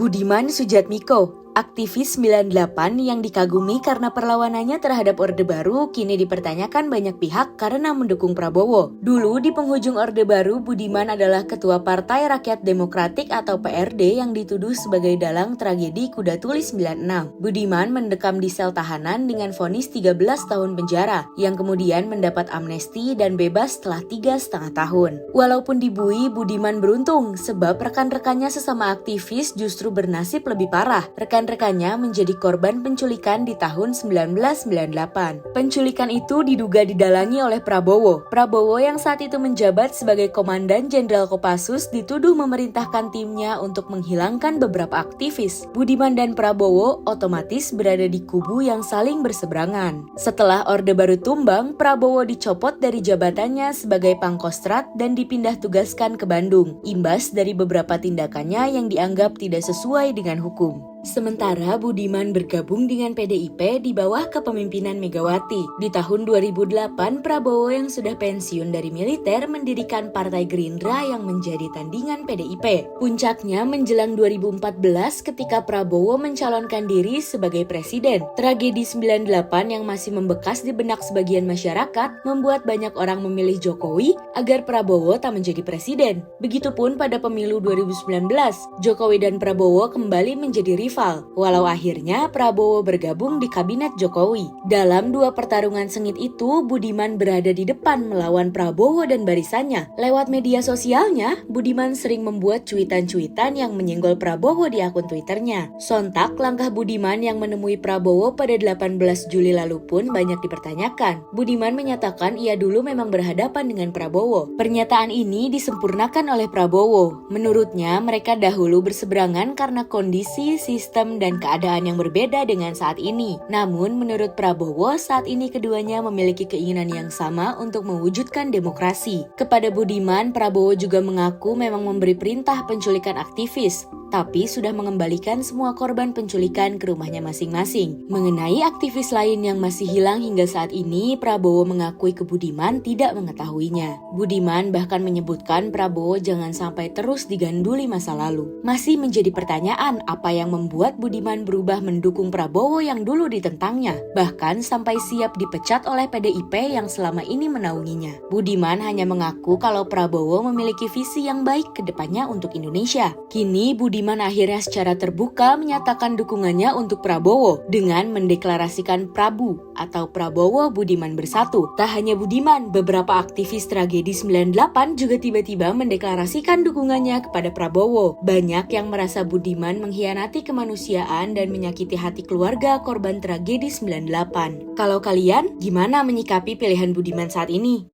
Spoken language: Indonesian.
Budiman Sujatmiko, aktivis 98 yang dikagumi karena perlawanannya terhadap Orde Baru, kini dipertanyakan banyak pihak karena mendukung Prabowo. Dulu di penghujung Orde Baru, Budiman adalah Ketua Partai Rakyat Demokratik atau PRD yang dituduh sebagai dalang tragedi Kuda Tuli 96. Budiman mendekam di sel tahanan dengan vonis 13 tahun penjara, yang kemudian mendapat amnesti dan bebas setelah 3,5 tahun. Walaupun dibui, Budiman beruntung sebab rekan-rekannya sesama aktivis justru bernasib lebih parah. Rekan-rekannya menjadi korban penculikan di tahun 1998. Penculikan itu diduga didalangi oleh Prabowo. Prabowo yang saat itu menjabat sebagai Komandan Jenderal Kopassus dituduh memerintahkan timnya untuk menghilangkan beberapa aktivis. Budiman dan Prabowo otomatis berada di kubu yang saling berseberangan. Setelah Orde Baru tumbang, Prabowo dicopot dari jabatannya sebagai Pangkostrat dan dipindah tugaskan ke Bandung, imbas dari beberapa tindakannya yang dianggap tidak sesuai dengan hukum. Sementara Budiman bergabung dengan PDIP di bawah kepemimpinan Megawati. Di tahun 2008, Prabowo yang sudah pensiun dari militer mendirikan Partai Gerindra yang menjadi tandingan PDIP. Puncaknya menjelang 2014 ketika Prabowo mencalonkan diri sebagai presiden. Tragedi 98 yang masih membekas di benak sebagian masyarakat membuat banyak orang memilih Jokowi agar Prabowo tak menjadi presiden. Begitupun pada pemilu 2019, Jokowi dan Prabowo kembali menjadi rival, walau akhirnya Prabowo bergabung di kabinet Jokowi. Dalam dua pertarungan sengit itu, Budiman berada di depan melawan Prabowo dan barisannya. Lewat media sosialnya, Budiman sering membuat cuitan-cuitan yang menyenggol Prabowo di akun Twitternya. Sontak, langkah Budiman yang menemui Prabowo pada 18 Juli lalu pun banyak dipertanyakan. Budiman menyatakan ia dulu memang berhadapan dengan Prabowo. Pernyataan ini disempurnakan oleh Prabowo. Menurutnya, mereka dahulu berseberangan karena kondisi, sistem, dan keadaan yang berbeda dengan saat ini. Namun, menurut Prabowo, saat ini keduanya memiliki keinginan yang sama untuk mewujudkan demokrasi. Kepada Budiman, Prabowo juga mengaku memang memberi perintah penculikan aktivis, tapi sudah mengembalikan semua korban penculikan ke rumahnya masing-masing. Mengenai aktivis lain yang masih hilang hingga saat ini, Prabowo mengakui ke Budiman tidak mengetahuinya. Budiman bahkan menyebutkan Prabowo jangan sampai terus diganduli masa lalu. Masih menjadi pertanyaan apa yang membuat Budiman berubah mendukung Prabowo yang dulu ditentangnya, bahkan sampai siap dipecat oleh PDIP yang selama ini menaunginya. Budiman hanya mengaku kalau Prabowo memiliki visi yang baik ke depannya untuk Indonesia. Kini Budiman akhirnya secara terbuka menyatakan dukungannya untuk Prabowo dengan mendeklarasikan Prabu atau Prabowo Budiman Bersatu. Tak hanya Budiman, beberapa aktivis tragedi 98 juga tiba-tiba mendeklarasikan dukungannya kepada Prabowo. Banyak yang merasa Budiman mengkhianati kemanusiaan dan menyakiti hati keluarga korban tragedi 98. Kalau kalian, gimana menyikapi pilihan Budiman saat ini?